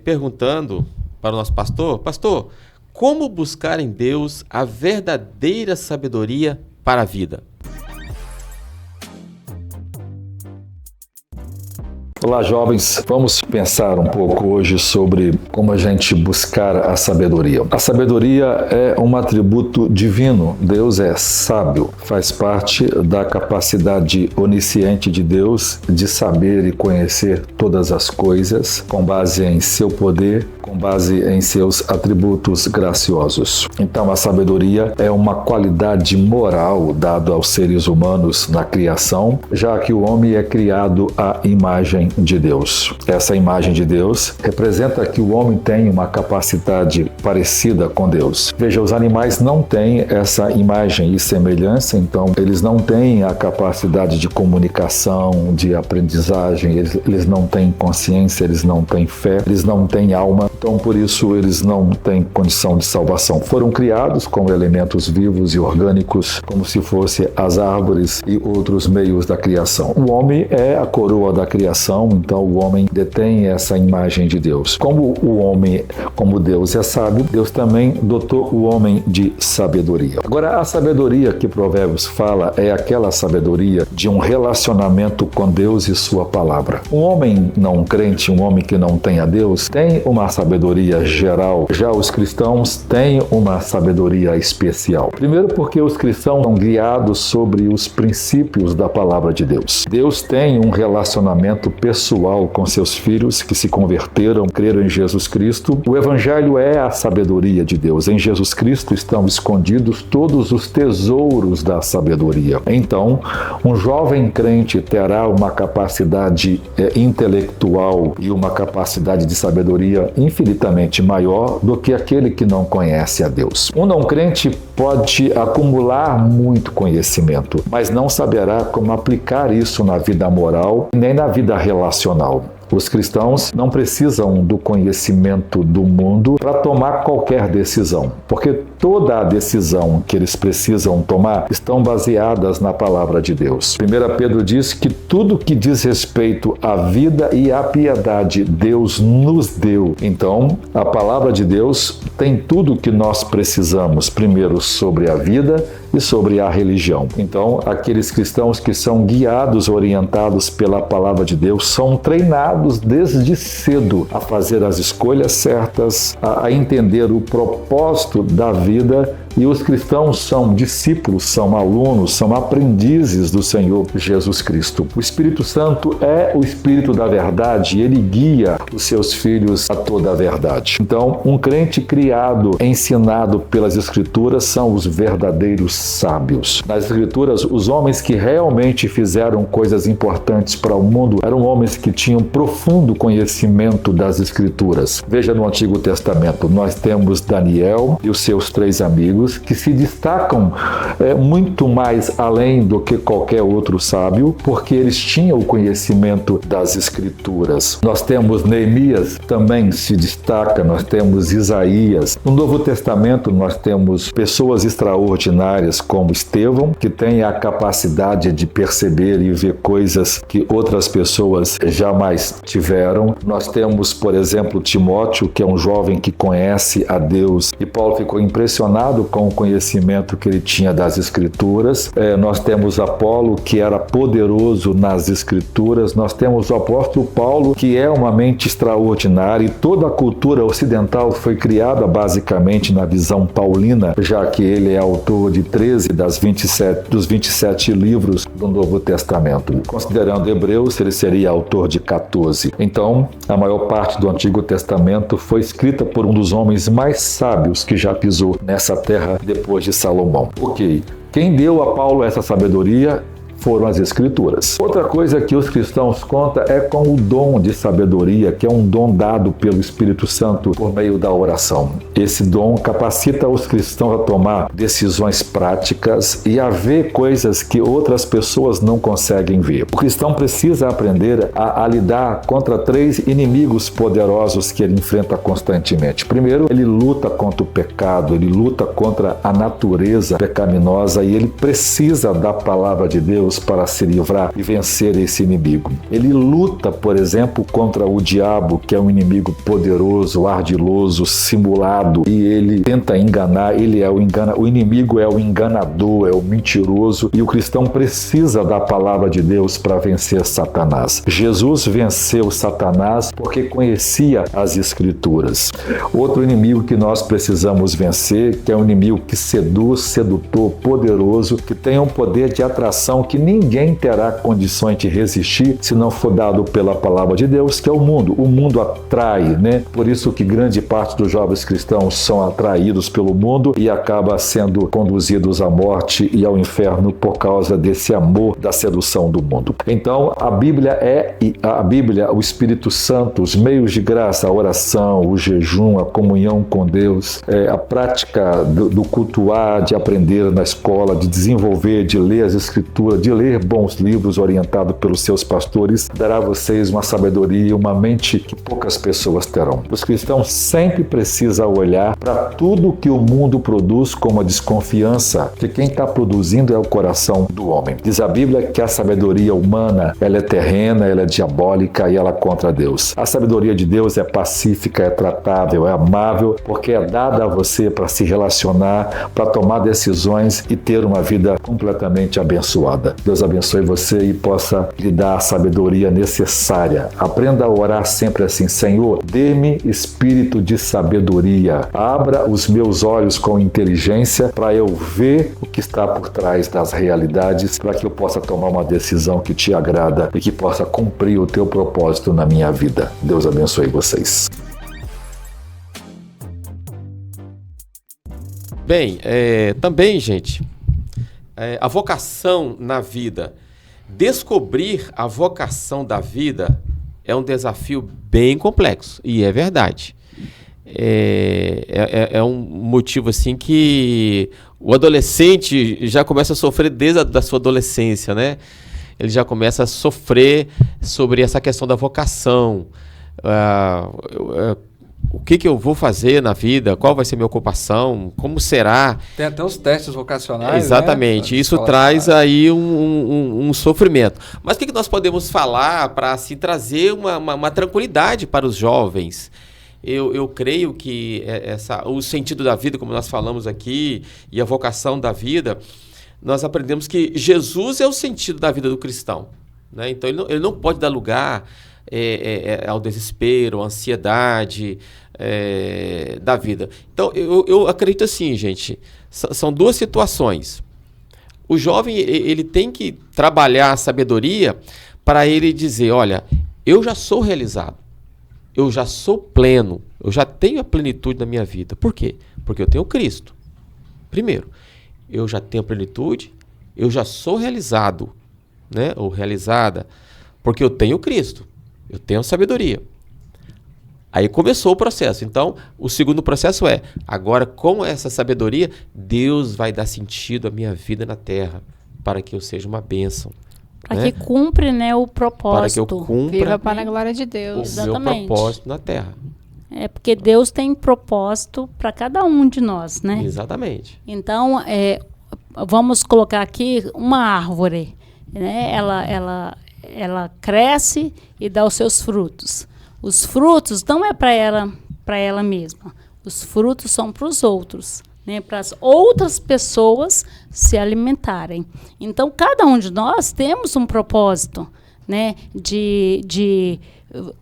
perguntando para o nosso pastor, como buscar em Deus a verdadeira sabedoria para a vida? Olá, jovens. Vamos pensar um pouco hoje sobre como a gente buscar a sabedoria. A sabedoria é um atributo divino. Deus é sábio. Faz parte da capacidade onisciente de Deus de saber e conhecer todas as coisas com base em seu poder, com base em seus atributos graciosos. Então, a sabedoria é uma qualidade moral dada aos seres humanos na criação, já que o homem é criado à imagem de Deus. Essa imagem de Deus representa que o homem tem uma capacidade parecida com Deus. Veja, os animais não têm essa imagem e semelhança, então eles não têm a capacidade de comunicação, de aprendizagem, eles não têm consciência, eles não têm fé, eles não têm alma, então por isso eles não têm condição de salvação. Foram criados como elementos vivos e orgânicos, como se fossem as árvores e outros meios da criação. O homem é a coroa da criação, então o homem detém essa imagem de Deus. Como Deus é sábio, Deus também dotou o homem de sabedoria. Agora, a sabedoria que Provérbios fala é aquela sabedoria de um relacionamento com Deus e sua palavra. Um homem não crente, um homem que não tem a Deus, tem uma sabedoria sabedoria geral. Já os cristãos têm uma sabedoria especial. Primeiro porque os cristãos são guiados sobre os princípios da palavra de Deus. Deus tem um relacionamento pessoal com seus filhos que se converteram, creram em Jesus Cristo. O Evangelho é a sabedoria de Deus. Em Jesus Cristo estão escondidos todos os tesouros da sabedoria. Então, um jovem crente terá uma capacidade intelectual e uma capacidade de sabedoria infinitamente maior do que aquele que não conhece a Deus. Um não crente pode acumular muito conhecimento, mas não saberá como aplicar isso na vida moral nem na vida relacional. Os cristãos não precisam do conhecimento do mundo para tomar qualquer decisão, porque toda a decisão que eles precisam tomar estão baseadas na palavra de Deus. 1 Pedro diz que tudo que diz respeito à vida e à piedade, Deus nos deu. Então, a palavra de Deus tem tudo o que nós precisamos, primeiro sobre a vida e sobre a religião. Então, aqueles cristãos que são guiados, orientados pela palavra de Deus, são treinados desde cedo a fazer as escolhas certas, a entender o propósito da vida. E os cristãos são discípulos, são alunos, são aprendizes do Senhor Jesus Cristo. O Espírito Santo é o Espírito da verdade e ele guia os seus filhos a toda a verdade. Então, um crente criado, ensinado pelas Escrituras são os verdadeiros sábios. Nas Escrituras, os homens que realmente fizeram coisas importantes para o mundo eram homens que tinham profundo conhecimento das Escrituras. Veja no Antigo Testamento, nós temos Daniel e os seus 3 amigos que se destacam muito mais além do que qualquer outro sábio, porque eles tinham o conhecimento das Escrituras. Nós temos Neemias, também se destaca, nós temos Isaías. No Novo Testamento nós temos pessoas extraordinárias como Estevão, que tem a capacidade de perceber e ver coisas que outras pessoas jamais tiveram. Nós temos, por exemplo, Timóteo, que é um jovem que conhece a Deus, e Paulo ficou impressionado com o conhecimento que ele tinha das Escrituras. Nós temos Apolo, que era poderoso nas Escrituras. Nós temos o apóstolo Paulo, que é uma mente extraordinária, e toda a cultura ocidental foi criada basicamente na visão paulina, já que ele é autor de 13 dos 27 livros do Novo Testamento. Considerando Hebreus, ele seria autor de 14. Então, a maior parte do Antigo Testamento foi escrita por um dos homens mais sábios que já pisou nessa terra depois de Salomão. Ok, quem deu a Paulo essa sabedoria foram as Escrituras. Outra coisa que os cristãos contam é com o dom de sabedoria, que é um dom dado pelo Espírito Santo por meio da oração. Esse dom capacita os cristãos a tomar decisões práticas e a ver coisas que outras pessoas não conseguem ver. O cristão precisa aprender a lidar contra 3 inimigos poderosos que ele enfrenta constantemente. Primeiro, ele luta contra o pecado, ele luta contra a natureza pecaminosa e ele precisa da palavra de Deus para se livrar e vencer esse inimigo. Ele luta, por exemplo, contra o diabo, que é um inimigo poderoso, ardiloso, simulado, e ele tenta enganar, o inimigo é o enganador, é o mentiroso, e o cristão precisa da palavra de Deus para vencer Satanás. Jesus venceu Satanás porque conhecia as Escrituras. Outro inimigo que nós precisamos vencer, que é um inimigo que seduz, sedutor, poderoso, que tem um poder de atração que ninguém terá condições de resistir se não for dado pela palavra de Deus, que é o mundo. O mundo atrai, né? Por isso que grande parte dos jovens cristãos são atraídos pelo mundo e acabam sendo conduzidos à morte e ao inferno por causa desse amor da sedução do mundo. Então, a Bíblia, o Espírito Santo, os meios de graça, a oração, o jejum, a comunhão com Deus, a prática do cultuar, de aprender na escola, de desenvolver, de ler as Escrituras, de ler bons livros orientados pelos seus pastores, dará a vocês uma sabedoria, uma mente que poucas pessoas terão. Os cristãos sempre precisam olhar para tudo que o mundo produz com uma desconfiança, que quem está produzindo é o coração do homem. Diz a Bíblia que a sabedoria humana, ela é terrena, ela é diabólica e ela é contra Deus. A sabedoria de Deus é pacífica, é tratável, é amável, porque é dada a você para se relacionar, para tomar decisões e ter uma vida completamente abençoada. vida. Deus abençoe você e possa lhe dar a sabedoria necessária. Aprenda a orar sempre assim: Senhor, dê-me espírito de sabedoria. Abra os meus olhos com inteligência para eu ver o que está por trás das realidades, para que eu possa tomar uma decisão que te agrada e que possa cumprir o teu propósito na minha vida. Deus abençoe vocês. Bem, também, gente, a vocação na vida, descobrir a vocação da vida é um desafio bem complexo, e é verdade. É um motivo assim que o adolescente já começa a sofrer desde a sua adolescência, né? Ele já começa a sofrer sobre essa questão da vocação. O que eu vou fazer na vida? Qual vai ser minha ocupação? Como será? Tem até os testes vocacionais. Exatamente. Né? Isso traz aí um sofrimento. Mas o que nós podemos falar para assim, trazer uma tranquilidade para os jovens? Eu creio que o sentido da vida, como nós falamos aqui, e a vocação da vida, nós aprendemos que Jesus é o sentido da vida do cristão, né? Então ele não pode dar lugar ao desespero, à ansiedade da vida. Então eu acredito assim, gente, são duas situações. O jovem ele tem que trabalhar a sabedoria para ele dizer: olha, eu já sou realizado, eu já sou pleno, eu já tenho a plenitude na minha vida. Por quê? Porque eu tenho Cristo. Primeiro, eu já tenho plenitude, eu já sou realizado, né, ou realizada, porque eu tenho Cristo, eu tenho sabedoria. Aí começou o processo. Então, o segundo processo agora com essa sabedoria, Deus vai dar sentido à minha vida na terra, para que eu seja uma bênção. Para que cumpra, né, o propósito. Para que eu cumpra Viva para a glória de Deus. o meu propósito na terra. Porque Deus tem propósito para cada um de nós, né? Exatamente. Então, vamos colocar aqui uma árvore, né? Ela cresce e dá os seus frutos. Os frutos não é para ela mesma. Os frutos são para os outros, né? Para as outras pessoas se alimentarem. Então, cada um de nós temos um propósito, né? De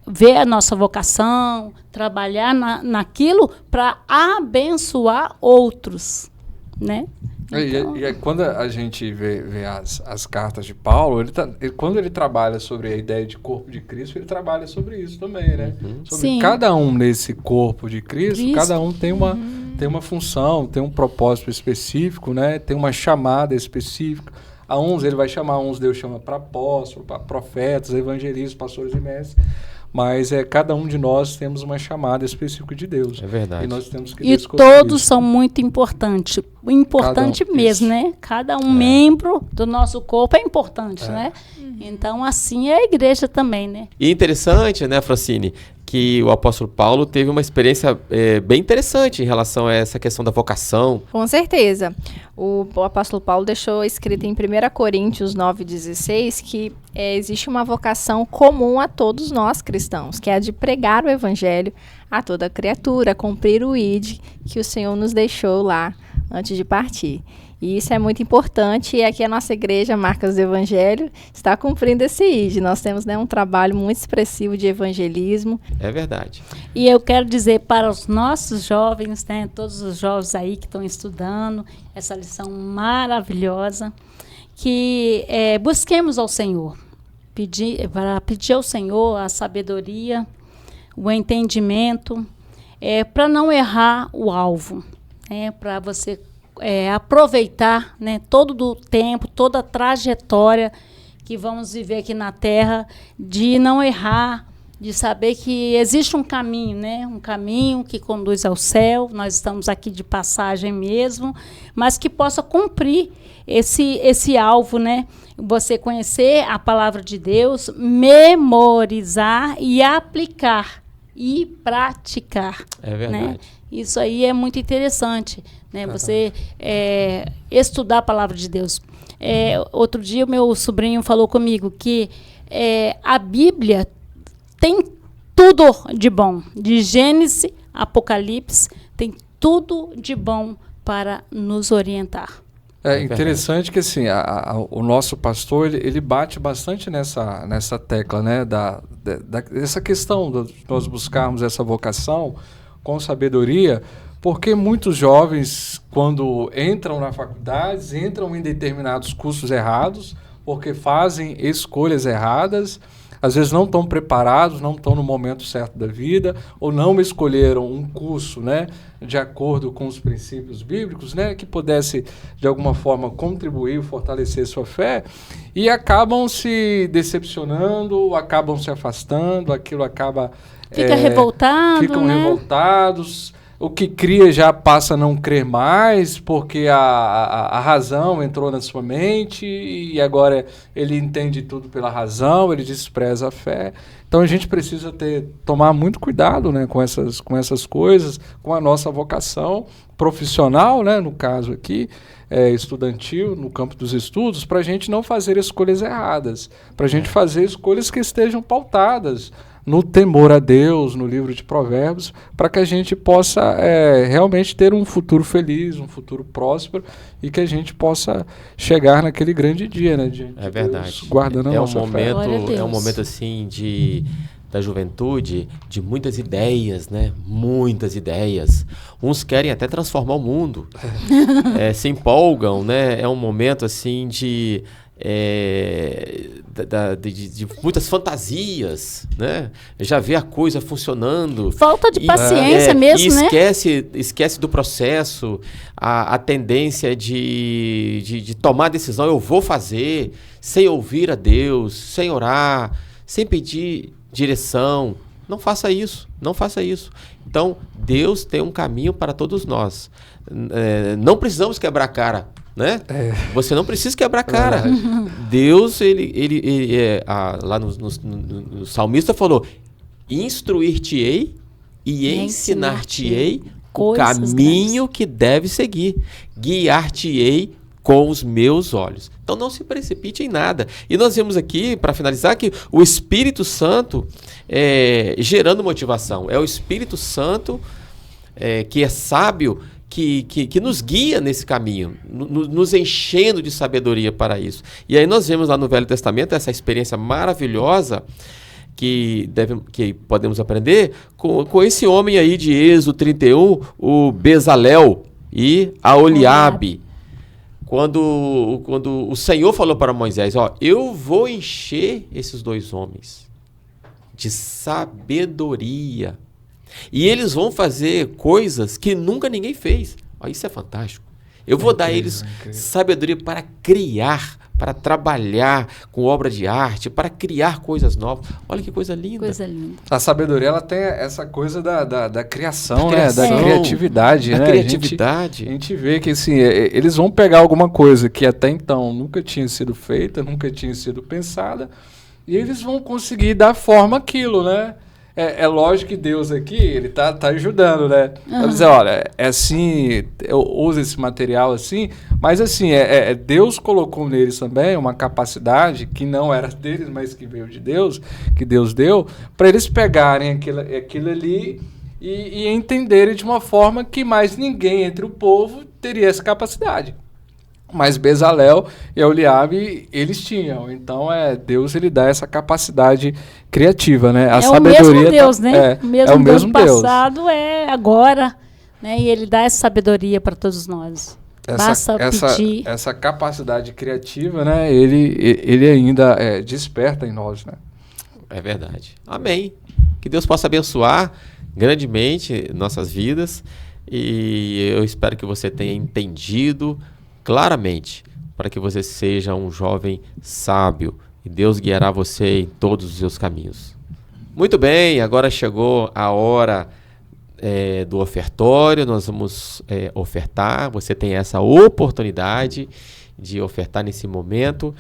ver a nossa vocação, trabalhar naquilo para abençoar outros, né? Então, e quando a gente vê as cartas de Paulo, quando ele trabalha sobre a ideia de corpo de Cristo, ele trabalha sobre isso também, né? Sobre Sim. cada um nesse corpo de Cristo, cada um tem uma função, tem um propósito específico, né? Tem uma chamada específica. A uns ele vai chamar, Deus chama para apóstolos, para profetas, evangelistas, pastores e mestres. Mas cada um de nós temos uma chamada específica de Deus. É verdade. E nós temos que descobrir todos isso. São muito importantes. Importante mesmo, né? Cada membro do nosso corpo é importante, né? Então, assim é a igreja também, né? E interessante, né, Francine, que o apóstolo Paulo teve uma experiência bem interessante em relação a essa questão da vocação. Com certeza. O apóstolo Paulo deixou escrito em 1 Coríntios 9,16 que existe uma vocação comum a todos nós cristãos, que é a de pregar o evangelho a toda criatura, cumprir o ID que o Senhor nos deixou lá antes de partir. E isso é muito importante, e aqui a nossa igreja, Marcas do Evangelho, está cumprindo esse ID. Nós temos um trabalho muito expressivo de evangelismo. É verdade. E eu quero dizer para os nossos jovens, né, todos os jovens aí que estão estudando essa lição maravilhosa, que busquemos ao Senhor, para pedir ao Senhor a sabedoria, o entendimento, para não errar o alvo, para você aproveitar, né, todo o tempo, toda a trajetória que vamos viver aqui na Terra, de não errar, de saber que existe um caminho, né, um caminho que conduz ao céu. Nós estamos aqui de passagem mesmo, mas que possa cumprir esse alvo, né? Você conhecer a palavra de Deus, memorizar e aplicar e praticar. É verdade. Né? Isso aí é muito interessante, né? Você estudar a palavra de Deus. Outro dia, o meu sobrinho falou comigo que a Bíblia tem tudo de bom. De Gênesis, Apocalipse, tem tudo de bom para nos orientar. É interessante que assim, o nosso pastor ele bate bastante nessa tecla, né, dessa questão de nós buscarmos essa vocação com sabedoria, porque muitos jovens, quando entram na faculdade, entram em determinados cursos errados, porque fazem escolhas erradas, às vezes não estão preparados, não estão no momento certo da vida, ou não escolheram um curso, né, de acordo com os princípios bíblicos, né, que pudesse, de alguma forma, contribuir, fortalecer sua fé, e acabam se decepcionando, acabam se afastando, aquilo acaba... Fica revoltado, ficam né? revoltados. O que cria já passa a não crer mais, porque a razão entrou na sua mente e agora ele entende tudo pela razão, ele despreza a fé. Então a gente precisa tomar muito cuidado, né, com essas coisas, com a nossa vocação profissional, né, no caso aqui, estudantil, no campo dos estudos, para a gente não fazer escolhas erradas, para a gente fazer escolhas que estejam pautadas no temor a Deus, no livro de Provérbios, para que a gente possa realmente ter um futuro feliz, um futuro próspero e que a gente possa chegar naquele grande dia, né? É verdade. Deus, guardando a nossa fé. É um momento assim da juventude, de muitas ideias, né? Muitas ideias. Uns querem até transformar o mundo, se empolgam, né? É um momento assim de muitas fantasias, né? Já vê a coisa funcionando. Falta de paciência mesmo, né? Esquece do processo, a tendência de tomar decisão, eu vou fazer, sem ouvir a Deus, sem orar, sem pedir direção. Não faça isso, não faça isso. Então, Deus tem um caminho para todos nós. Não precisamos quebrar a cara, né? Você não precisa quebrar a cara. Deus, lá no salmista falou: instruir-te-ei e ensinar-te-ei o caminho que deve seguir, guiar-te-ei com os meus olhos. Então não se precipite em nada. E nós vemos aqui, para finalizar, que o Espírito Santo gerando motivação. É o Espírito Santo que é sábio, que nos guia nesse caminho, nos enchendo de sabedoria para isso. E aí nós vemos lá no Velho Testamento essa experiência maravilhosa que podemos aprender com esse homem aí de Êxodo 31, o Bezalel e a Oliabe. Quando o Senhor falou para Moisés, eu vou encher esses dois homens de sabedoria. E eles vão fazer coisas que nunca ninguém fez. Isso é fantástico. Eu vou dar a eles sabedoria para criar, para trabalhar com obra de arte, para criar coisas novas. Olha que coisa linda. Coisa linda. A sabedoria, ela tem essa coisa da criação, né? Da criatividade. Da criatividade. A gente vê que assim, eles vão pegar alguma coisa que até então nunca tinha sido feita, nunca tinha sido pensada, e eles vão conseguir dar forma àquilo, né? É lógico que Deus aqui, ele tá ajudando, né? Vai dizer, olha, é assim, eu uso esse material assim, mas assim, Deus colocou neles também uma capacidade que não era deles, mas que veio de Deus, que Deus deu, para eles pegarem aquilo ali e entenderem de uma forma que mais ninguém entre o povo teria essa capacidade. Mas Bezalel e Oliabe, eles tinham. Então, Deus, ele dá essa capacidade criativa, né? A sabedoria o mesmo Deus, né? O mesmo Deus Deus. Passado é agora, né? E ele dá essa sabedoria para todos nós. Basta pedir. Essa capacidade criativa, né? Ele ainda desperta em nós, né? É verdade. Amém. Que Deus possa abençoar grandemente nossas vidas. E eu espero que você tenha entendido claramente, para que você seja um jovem sábio e Deus guiará você em todos os seus caminhos. Muito bem, agora chegou a hora do ofertório, nós vamos ofertar. Você tem essa oportunidade de ofertar nesse momento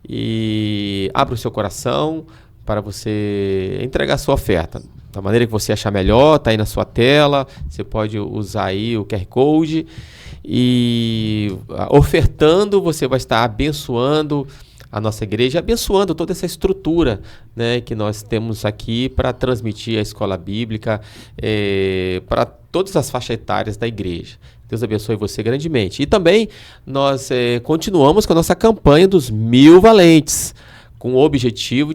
e abra o seu coração para você entregar a sua oferta da maneira que você achar melhor. Está aí na sua tela, você pode usar aí o QR Code. E ofertando, você vai estar abençoando a nossa igreja, abençoando toda essa estrutura, né, que nós temos aqui para transmitir a escola bíblica para todas as faixas etárias da igreja. Deus abençoe você grandemente. E também nós continuamos com a nossa campanha dos 1000 valentes, com o objetivo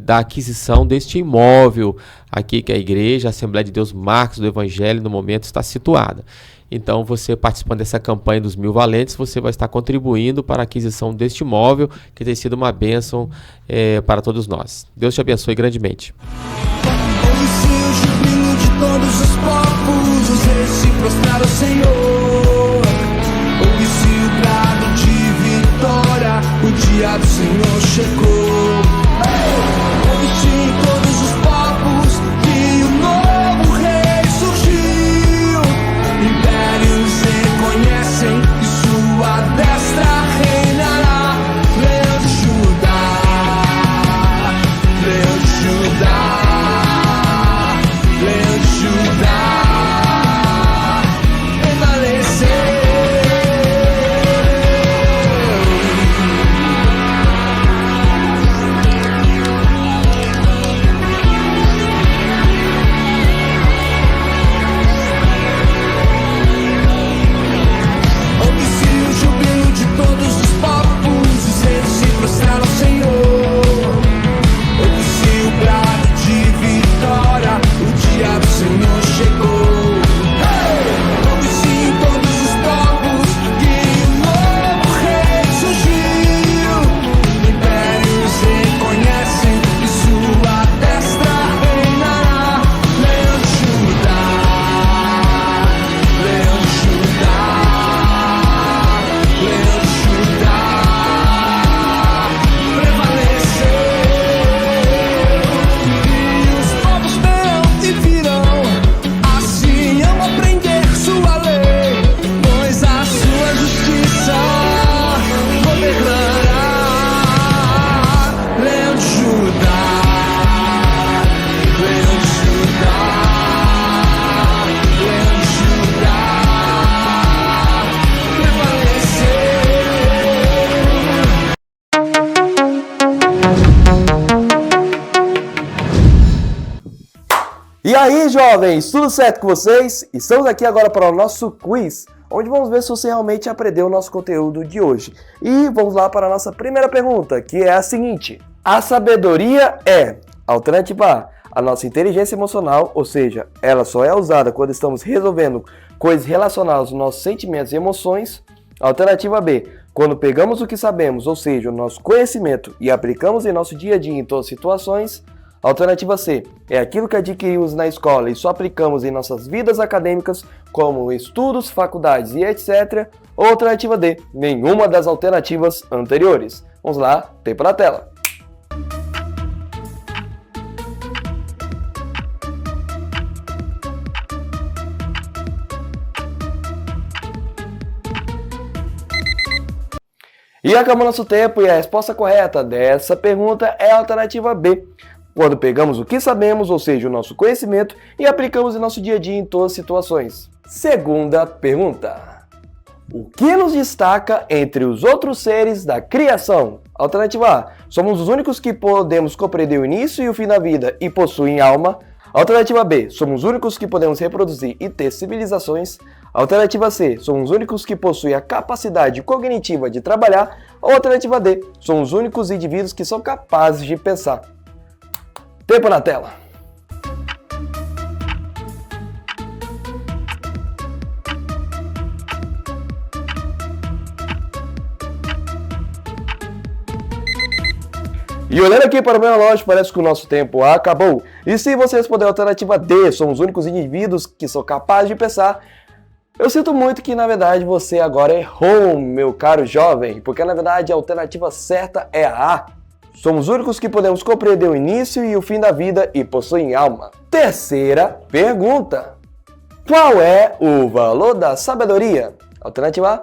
da aquisição deste imóvel aqui que a igreja, a Assembleia de Deus Marcos do Evangelho, no momento está situada. Então, você participando dessa campanha dos 1000 valentes, você vai estar contribuindo para a aquisição deste imóvel, que tem sido uma bênção para todos nós. Deus te abençoe grandemente. Ouve-se o jubilo de todos os povos, os reis se prostraram ao Senhor. Ouve-se o brado de vitória, o dia do Senhor chegou. Ouve-se em todos os povos que o novo rei surgiu. Impérios reconhecem e sua destra reinará. Leão de Judá, Leão de Judá, Leão de Judá, prevaleceu. Ouve-se o jubilo de todos os povos, os reis se prostraram ao Senhor. Ouve-se o brado de vitória, o dia do Senhor chegou. Ouve-se em todos os povos que o novo rei surgiu. Impérios reconhecem e sua destra reinará. Leão de Judá, Leão de Judá, Leão de Judá, prevaleceu. E os povos verão e virão, assim hão aprender sua lei, pois a sua justiça governará. Leão de Judá, Leão de Judá, Leão de Judá, prevaleceu. E aí, jovens, tudo certo com vocês? Estamos aqui agora para o nosso quiz, onde vamos ver se você realmente aprendeu o nosso conteúdo de hoje. E vamos lá para a nossa primeira pergunta, que é a seguinte: a sabedoria é, alternativa A, a nossa inteligência emocional, ou seja, ela só é usada quando estamos resolvendo coisas relacionadas aos nossos sentimentos e emoções. Alternativa B, quando pegamos o que sabemos, ou seja, o nosso conhecimento, e aplicamos em nosso dia a dia em todas as situações. Alternativa C, é aquilo que adquirimos na escola e só aplicamos em nossas vidas acadêmicas, como estudos, faculdades e etc. Ou alternativa D, nenhuma das alternativas anteriores. Vamos lá, tempo na tela. E acabou nosso tempo, e a resposta correta dessa pergunta é a alternativa B. Quando pegamos o que sabemos, ou seja, o nosso conhecimento, e aplicamos em nosso dia a dia em todas as situações. Segunda pergunta: o que nos destaca entre os outros seres da criação? Alternativa A, somos os únicos que podemos compreender o início e o fim da vida e possuem alma. Alternativa B, somos os únicos que podemos reproduzir e ter civilizações. Alternativa C, somos os únicos que possuem a capacidade cognitiva de trabalhar. Ou alternativa D, somos os únicos indivíduos que são capazes de pensar. Tempo na tela. E olhando aqui para o meu relógio, parece que o nosso tempo acabou. E se você responder a alternativa D, somos os únicos indivíduos que são capazes de pensar, eu sinto muito que, na verdade, você agora errou, meu caro jovem, porque, na verdade, a alternativa certa é a A. Somos os únicos que podemos compreender o início e o fim da vida e possuem alma. Terceira pergunta: qual é o valor da sabedoria? Alternativa A,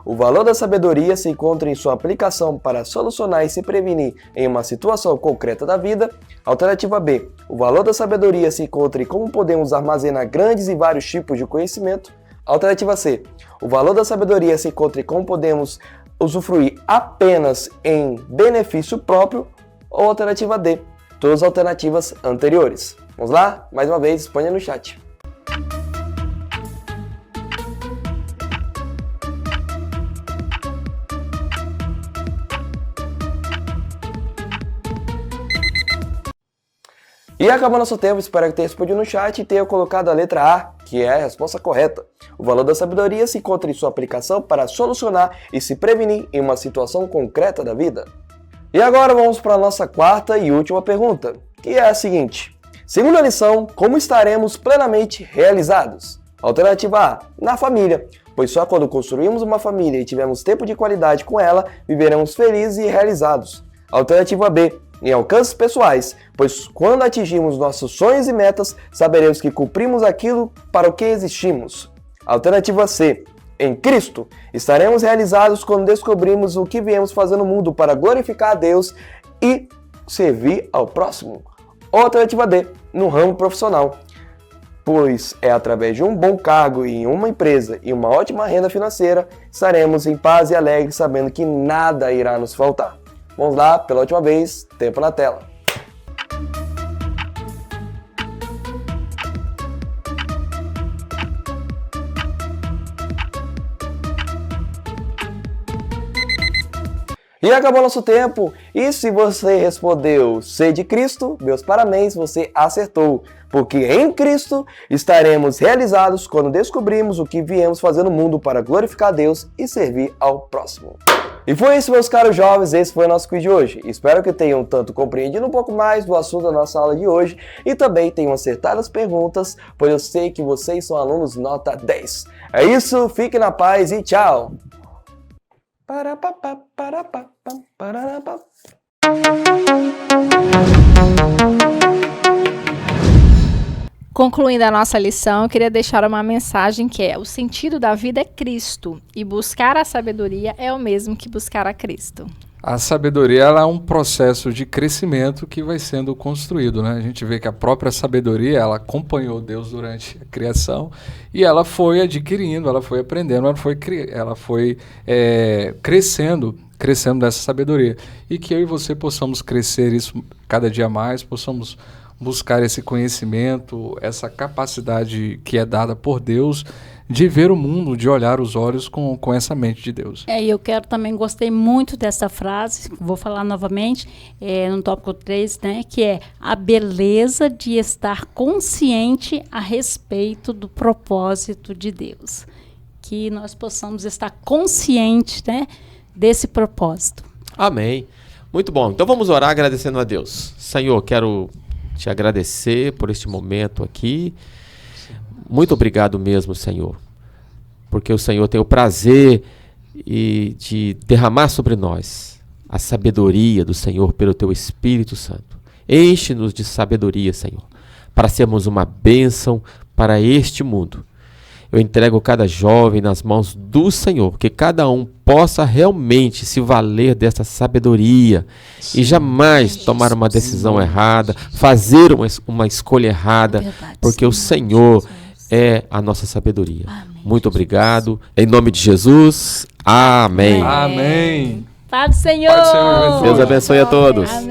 o valor da sabedoria se encontra em sua aplicação para solucionar e se prevenir em uma situação concreta da vida. Alternativa B, o valor da sabedoria se encontra em como podemos armazenar grandes e vários tipos de conhecimento. Alternativa C, o valor da sabedoria se encontra em como podemos usufruir apenas em benefício próprio, ou alternativa D, todas as alternativas anteriores. Vamos lá? Mais uma vez, ponha no chat. E acabou nosso tempo, espero que tenha respondido no chat e tenha colocado a letra A, que é a resposta correta. O valor da sabedoria se encontra em sua aplicação para solucionar e se prevenir em uma situação concreta da vida. E agora vamos para a nossa quarta e última pergunta, que é a seguinte. Segundo a lição, como estaremos plenamente realizados? Alternativa A, na família, pois só quando construímos uma família e tivermos tempo de qualidade com ela, viveremos felizes e realizados. Alternativa B, em alcances pessoais, pois quando atingimos nossos sonhos e metas, saberemos que cumprimos aquilo para o que existimos. Alternativa C, em Cristo, estaremos realizados quando descobrimos o que viemos fazer no mundo para glorificar a Deus e servir ao próximo. Ou alternativa D, no ramo profissional, pois é através de um bom cargo em uma empresa e uma ótima renda financeira, estaremos em paz e alegres sabendo que nada irá nos faltar. Vamos lá, pela última vez, tempo na tela. E acabou nosso tempo. E se você respondeu ser de Cristo, meus parabéns, você acertou. Porque em Cristo estaremos realizados quando descobrimos o que viemos fazer no mundo para glorificar a Deus e servir ao próximo. E foi isso, meus caros jovens, esse foi o nosso quiz de hoje. Espero que tenham tanto compreendido um pouco mais do assunto da nossa aula de hoje e também tenham acertado as perguntas, pois eu sei que vocês são alunos nota 10. É isso, fiquem na paz e tchau! Concluindo a nossa lição, eu queria deixar uma mensagem que é: o sentido da vida é Cristo e buscar a sabedoria é o mesmo que buscar a Cristo. A sabedoria ela é um processo de crescimento que vai sendo construído, né? A gente vê que a própria sabedoria ela acompanhou Deus durante a criação e ela foi adquirindo, ela foi aprendendo, ela foi crescendo dessa sabedoria. E que eu e você possamos crescer isso cada dia mais, possamos buscar esse conhecimento, essa capacidade que é dada por Deus de ver o mundo, de olhar os olhos com essa mente de Deus. E eu gostei muito dessa frase, vou falar novamente, no tópico 3, né, que é a beleza de estar consciente a respeito do propósito de Deus. Que nós possamos estar conscientes, né, desse propósito. Amém. Muito bom. Então vamos orar agradecendo a Deus. Senhor, quero te agradecer por este momento aqui. Muito obrigado mesmo, Senhor, porque o Senhor tem o prazer de derramar sobre nós a sabedoria do Senhor pelo Teu Espírito Santo. Enche-nos de sabedoria, Senhor, para sermos uma bênção para este mundo. Eu entrego cada jovem nas mãos do Senhor, que cada um possa realmente se valer dessa sabedoria e jamais tomar uma decisão errada, fazer uma escolha errada, porque o Senhor é a nossa sabedoria. Muito obrigado. Em nome de Jesus, amém. Amém. Paz do Senhor. Paz do Senhor. Deus abençoe a todos. Amém.